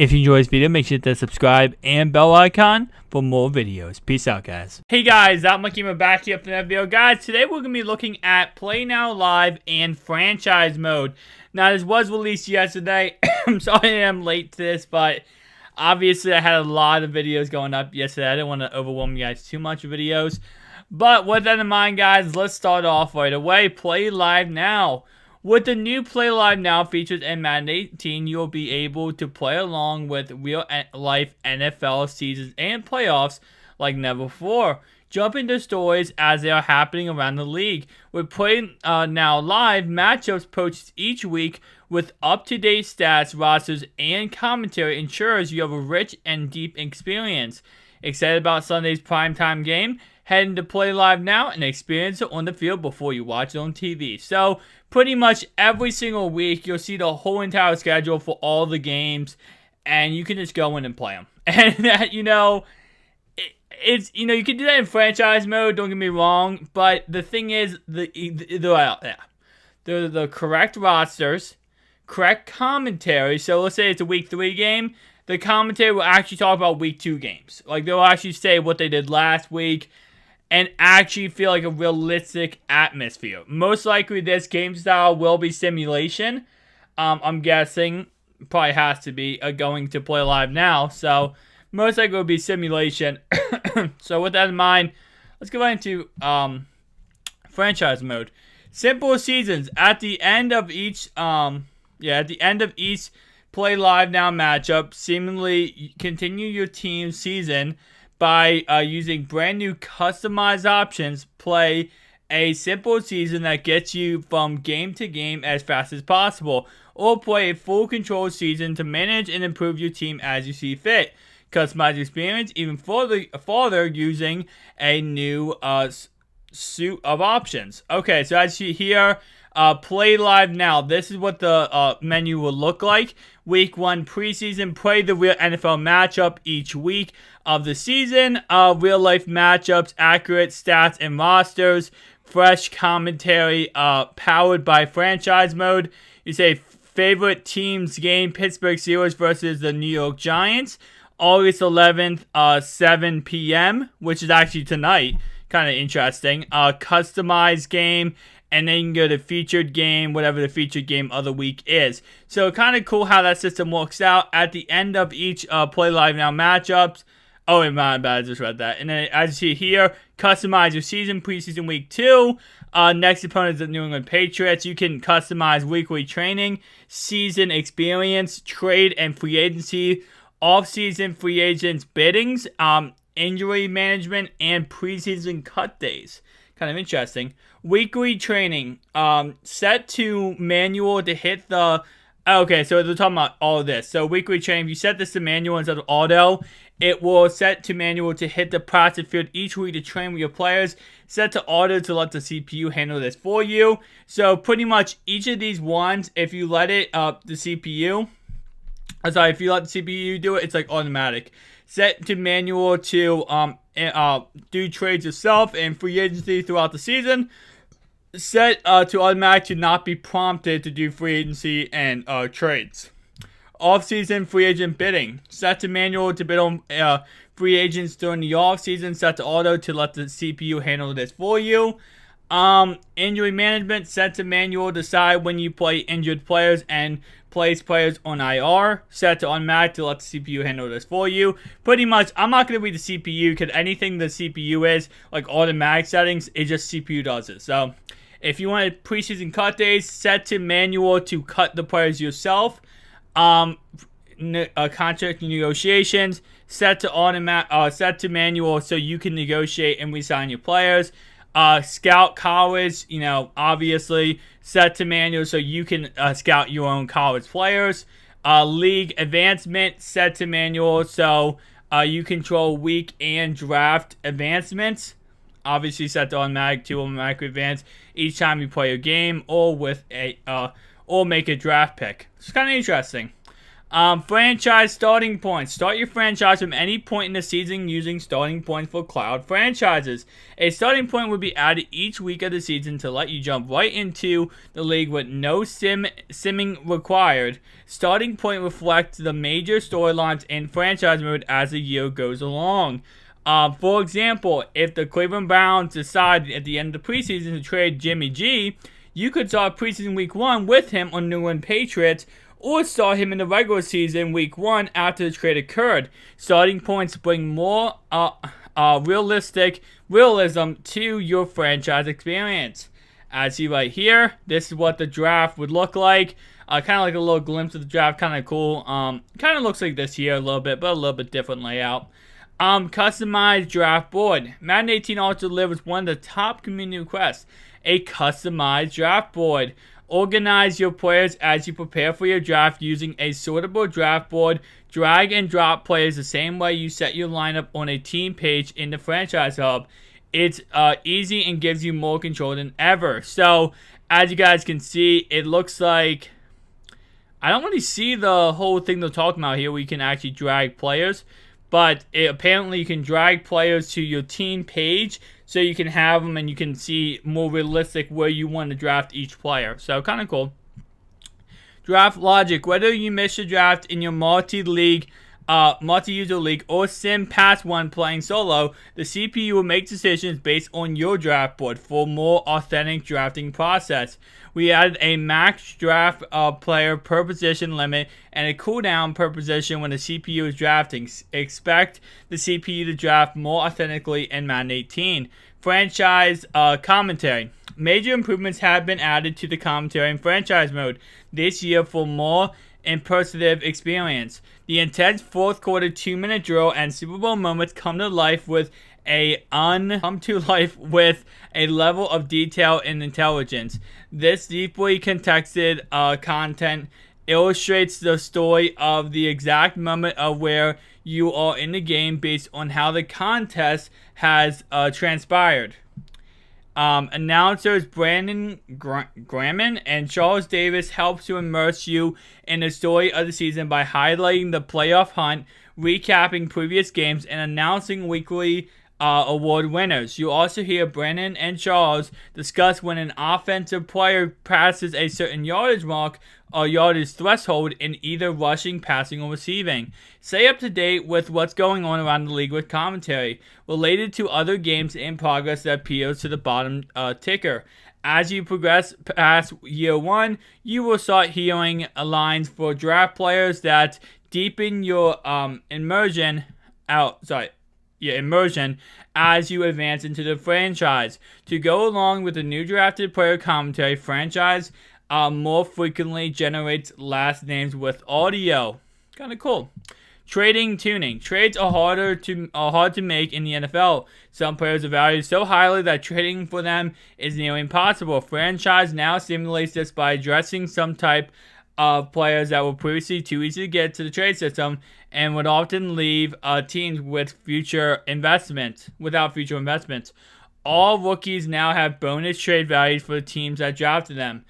If you enjoyed this video, make sure to subscribe and bell icon for more videos. Peace out, guys. Hey guys, I'm Gamer back here for another video. Guys, today we're going to be looking at Play Now Live and Franchise Mode. Now, this was released yesterday. I'm sorry I'm late to this, but obviously I had a lot of videos going up yesterday. I didn't want to overwhelm you guys too much with videos. But with that in mind, guys, let's start off right away. Play Live Now. With the new Play Live Now features in Madden 18, you'll be able to play along with real-life NFL seasons and playoffs like never before. Jump into stories as they are happening around the league. With Play Now Live, matchups posted each week with up-to-date stats, rosters, and commentary ensures you have a rich and deep experience. Excited about Sunday's primetime game? Head into Play Live Now and experience it on the field before you watch it on TV. So, pretty much every single week, you'll see the whole entire schedule for all the games, and you can just go in and play them. And that, you can do that in franchise mode, don't get me wrong, but the thing is, they're the correct rosters, correct commentary. So, let's say it's a week 3 game. The commentary will actually talk about week 2 games. Like, they'll actually say what they did last week and actually feel like a realistic atmosphere. Most likely, this game style will be simulation. I'm guessing probably has to be going to Play Live Now. So, most likely it will be simulation. So, with that in mind, let's go right into franchise mode. Simple seasons. At the end of each, Play Live Now matchup, seemingly continue your team's season by using brand new customized options. Play a simple season that gets you from game to game as fast as possible, or play a full control season to manage and improve your team as you see fit. Customize experience even further using a new suite of options. Okay, so as you hear, Play Live Now. This is what the menu will look like. Week 1 preseason. Play the real NFL matchup each week of the season. Real life matchups, accurate stats and rosters. Fresh commentary powered by franchise mode. You say favorite team's game, Pittsburgh Steelers versus the New York Giants. August 11th, 7 p.m., which is actually tonight. Kind of interesting. Customized game. And then you can go to featured game, whatever the featured game of the week is. So kind of cool how that system works out. At the end of each Play Live Now matchups. Oh, my bad, I just read that. And then as you see here, customize your season, preseason week 2. Next opponent is the New England Patriots. You can customize weekly training, season experience, trade and free agency, off-season free agents biddings, injury management, and preseason cut days. Kind of interesting. Weekly training, set to manual to hit the, okay, so they're talking about all of this. So weekly training, if you set this to manual instead of auto, it will set to manual to hit the practice field each week to train with your players. Set to auto to let the CPU handle this for you. So pretty much each of these ones, if you let it, if you let the CPU do it, it's like automatic. Set to manual to do trades yourself and free agency throughout the season. Set to automatic to not be prompted to do free agency and trades. Off-season free agent bidding. Set to manual to bid on free agents during the off-season. Set to auto to let the CPU handle this for you. Injury management. Set to manual. Decide when you play injured players and place players on IR. Set to automatic to let the CPU handle this for you. Pretty much, I'm not going to read the CPU because anything the CPU is, like automatic settings, it just CPU does it. So, if you want preseason cut days, set to manual to cut the players yourself. Contract negotiations, set to manual so you can negotiate and resign your players. Scout college, obviously set to manual so you can scout your own college players. League advancement, set to manual so you control week and draft advancements. Obviously set to automatic to automatically advance each time you play a game or with or make a draft pick. It's kind of interesting. Franchise starting points. Start your franchise from any point in the season using starting points for cloud franchises. A starting point will be added each week of the season to let you jump right into the league with no simming required. Starting point reflects the major storylines in franchise mode as the year goes along. For example, if the Cleveland Browns decide at the end of the preseason to trade Jimmy G, you could start preseason week 1 with him on New England Patriots, or start him in the regular season week 1 after the trade occurred. Starting points bring more realism to your franchise experience. As you right here, this is what the draft would look like. Kind of like a little glimpse of the draft, kind of cool. Kind of looks like this here a little bit, but a little bit different layout. Customized draft board. Madden 18 also delivers one of the top community requests, a customized draft board. Organize your players as you prepare for your draft using a sortable draft board. Drag and drop players the same way you set your lineup on a team page in the franchise hub. It's easy and gives you more control than ever. So, as you guys can see, it looks like... I don't really see the whole thing they're talking about here where you can actually drag players. But apparently you can drag players to your team page so you can have them and you can see more realistic where you want to draft each player. So kind of cool. Draft logic. Whether you miss your draft in your multi-user league or sim past one playing solo, the CPU will make decisions based on your draft board for more authentic drafting process. We added a max draft player per position limit and a cooldown per position when the CPU is drafting. Expect the CPU to draft more authentically in Madden 18. Franchise commentary. Major improvements have been added to the commentary in franchise mode this year for more immersive experience. The intense fourth quarter 2-minute drill and Super Bowl moments come to life with a level of detail and intelligence. This deeply contexted content illustrates the story of the exact moment of where you are in the game based on how the contest has transpired. Announcers Brandon Graham and Charles Davis help to immerse you in the story of the season by highlighting the playoff hunt, recapping previous games, and announcing weekly award winners. You also hear Brandon and Charles discuss when an offensive player passes a certain yardage mark or yardage threshold in either rushing, passing, or receiving. Stay up to date with what's going on around the league with commentary related to other games in progress that appears to the bottom ticker. As you progress past year 1, you will start hearing lines for draft players that deepen your immersion as you advance into the franchise. To go along with the new drafted player commentary, franchise more frequently generates last names with audio. Kind of cool. Trading tuning. Trades are hard to make in the NFL. Some players are valued so highly that trading for them is nearly impossible. Franchise now simulates this by addressing some type of players that were previously too easy to get to the trade system and would often leave teams without future investments. All rookies now have bonus trade values for the teams that drafted them,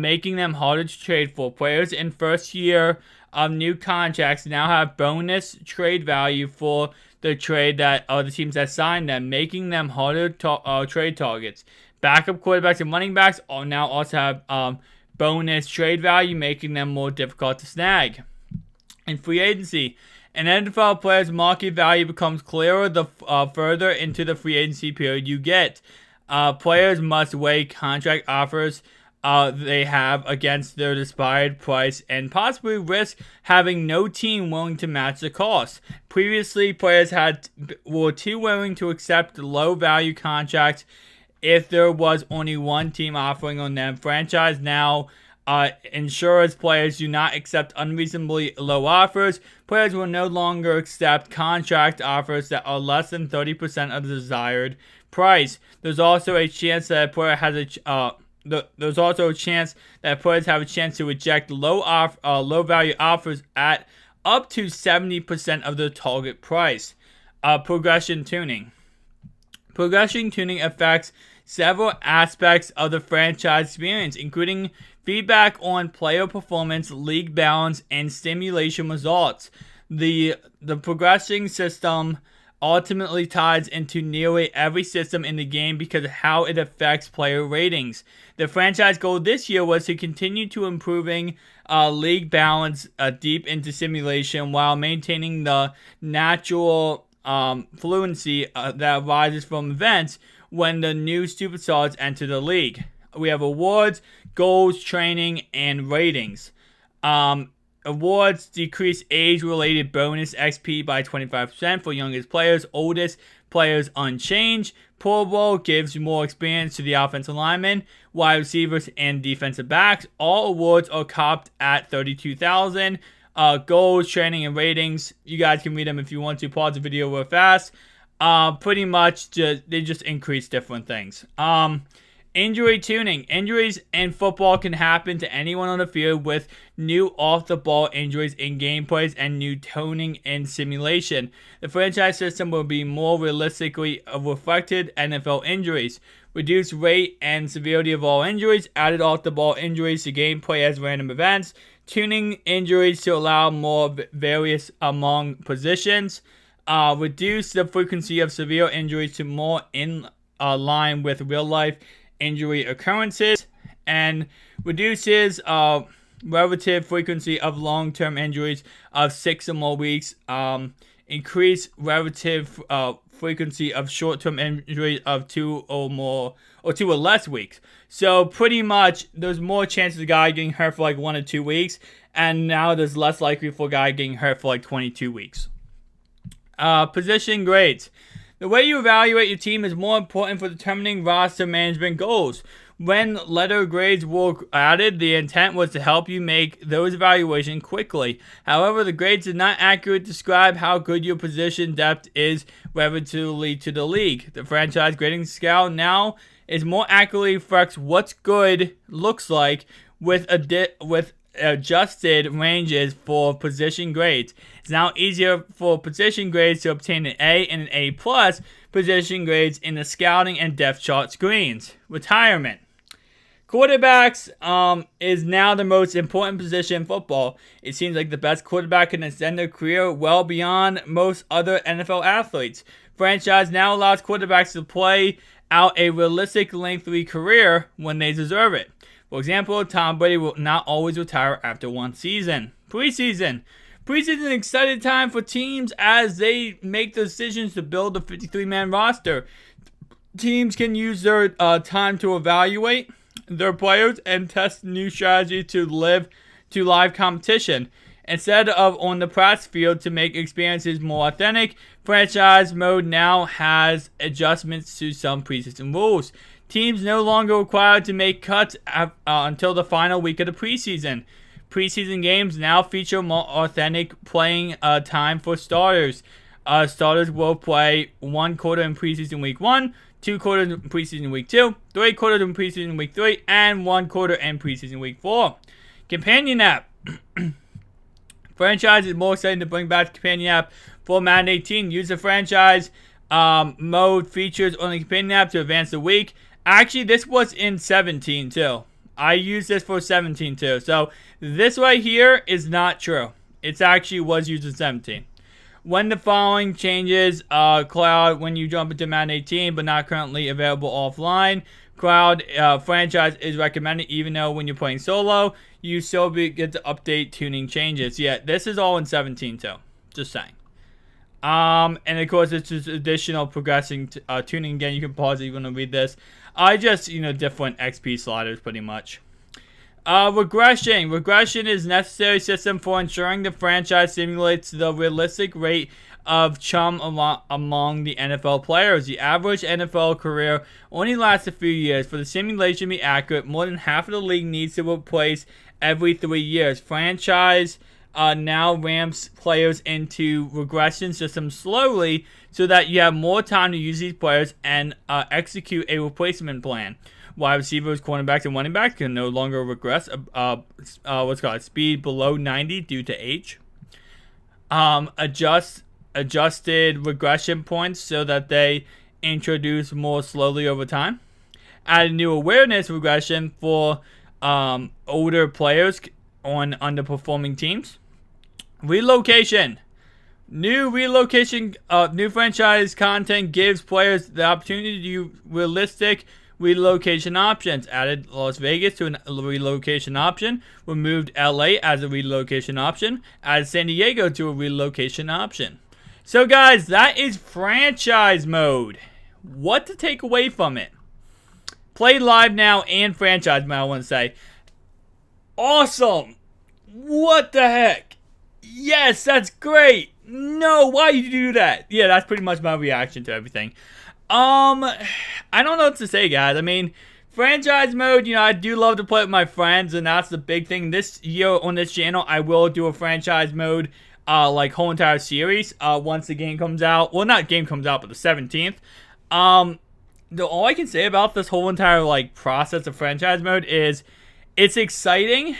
making them harder to trade for. Players in first year of new contracts now have bonus trade value for the trade that the teams that signed them, making them harder trade targets. Backup quarterbacks and running backs now also have bonus trade value, making them more difficult to snag. In free agency, an NFL player's market value becomes clearer the further into the free agency period you get. Players must weigh contract offers they have against their desired price and possibly risk having no team willing to match the cost. Previously, players were too willing to accept low value contracts if there was only one team offering on them. Franchise now ensures players do not accept unreasonably low offers. Players will no longer accept contract offers that are less than 30% of the desired price. There's also a chance that a player has there's also a chance that players have a chance to reject low value offers at up to 70% of the target price. Progression tuning. Progression tuning affects several aspects of the franchise experience, including feedback on player performance, league balance, and stimulation results. The progressing system ultimately ties into nearly every system in the game because of how it affects player ratings. The franchise goal this year was to continue to improving league balance deep into simulation while maintaining the natural fluency that arises from events when the new superstars enter the league. We have awards, goals, training, and ratings. Awards decrease age-related bonus XP by 25% for youngest players, oldest players unchanged. Pro Bowl gives more experience to the offensive linemen, wide receivers, and defensive backs. All awards are capped at 32,000. Goals, training, and ratings. You guys can read them if you want to. Pause the video real fast. Pretty much, they just increase different things. Injury tuning. Injuries in football can happen to anyone on the field with new off-the-ball injuries in gameplays and new toning in simulation. The franchise system will be more realistically reflected NFL injuries. Reduced rate and severity of all injuries. Added off-the-ball injuries to gameplay as random events. Tuning injuries to allow more variance among positions. Reduce the frequency of severe injuries to more in line with real-life injury occurrences, and reduces relative frequency of long-term injuries of 6 or more weeks. Increase relative frequency of short-term injuries of 2 or less weeks. So pretty much, there's more chances of a guy getting hurt for like 1 or 2 weeks, and now there's less likely for a guy getting hurt for like 22 weeks. Position grades. The way you evaluate your team is more important for determining roster management goals. When letter grades were added, the intent was to help you make those evaluations quickly. However, the grades did not accurately describe how good your position depth is relatively to the league. The franchise grading scale now is more accurately reflects what's good looks like with adjusted ranges for position grades. It's now easier for position grades to obtain an A and an A plus position grades in the scouting and depth chart screens. Retirement. Quarterbacks is now the most important position in football. It seems like the best quarterback can extend their career well beyond most other NFL athletes. Franchise now allows quarterbacks to play out a realistic lengthy career when they deserve it. For example, Tom Brady will not always retire after one season. Preseason. Preseason is an exciting time for teams as they make the decisions to build a 53-man roster. Teams can use their time to evaluate their players and test new strategies to live competition. Instead of on the practice field to make experiences more authentic, franchise mode now has adjustments to some preseason rules. Teams no longer required to make cuts until the final week of the preseason. Preseason games now feature more authentic playing time for starters. Starters will play 1 quarter in preseason week 1, 2 quarters in preseason week 2, 3 quarters in preseason week 3, and 1 quarter in preseason week 4. Companion app. Franchise is more excited to bring back the companion app for Madden 18. Use the franchise mode features on the companion app to advance the week. Actually, this was in 17 too. I used this for 17 too. So this right here is not true. It actually was used in 17. When the following changes, Cloud when you jump into Madden 18 but not currently available offline. Cloud franchise is recommended even though when you're playing solo, you still get to update tuning changes. Yeah, this is all in 17 too. Just saying. And of course, it's just additional progressing tuning. Again, you can pause it if you want to read this. I just, different XP sliders pretty much. Regression. Regression is a necessary system for ensuring the franchise simulates the realistic rate of chum among the NFL players. The average NFL career only lasts a few years. For the simulation to be accurate, more than half of the league needs to replace every 3 years. Franchise now ramps players into regression systems slowly so that you have more time to use these players and execute a replacement plan. Wide receivers, cornerbacks, and running backs can no longer regress speed below 90 due to age. Adjusted regression points so that they introduce more slowly over time. added new awareness regression for older players on underperforming teams. Relocation. New franchise content gives players the opportunity to do realistic relocation options. Added Las Vegas to a relocation option. Removed LA as a relocation option. Added San Diego to a relocation option. So guys, that is franchise mode. What to take away from it? Play live now and franchise mode, I want to say. Awesome. What the heck? Yes, that's great. No, why you do that? Yeah, that's pretty much my reaction to everything. I don't know what to say, guys. I mean, franchise mode, you know, I do love to play with my friends, and that's the big thing. This year on this channel, I will do a franchise mode, like, whole entire series, once the game comes out. Well, not game comes out, but the 17th. All I can say about this whole entire, like, process of franchise mode is it's exciting,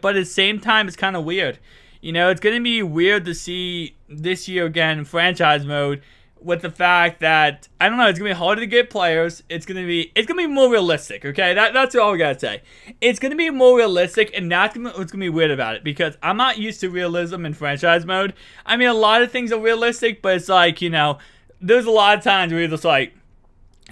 but at the same time, it's kind of weird. You know, it's going to be weird to see this year again franchise mode with the fact that, I don't know, it's going to be harder to get players. It's going to be more realistic, okay? That's all I got to say. It's going to be more realistic, and that's what's going to be weird about it, because I'm not used to realism in franchise mode. I mean, a lot of things are realistic, but it's like, you know, there's a lot of times where you're just like,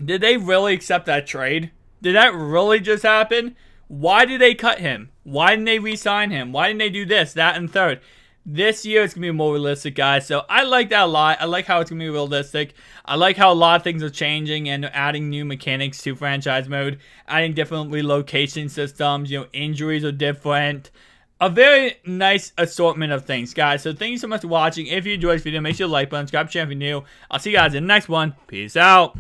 did they really accept that trade? Did that really just happen? Why did they cut him? Why didn't they re-sign him? Why didn't they do this, that, and third? This year, it's going to be more realistic, guys. So, I like that a lot. I like how it's going to be realistic. I like how a lot of things are changing and adding new mechanics to franchise mode. Adding different relocation systems. You know, injuries are different. A very nice assortment of things, guys. So, thank you so much for watching. If you enjoyed this video, make sure to like button, subscribe, channel if you're new. I'll see you guys in the next one. Peace out.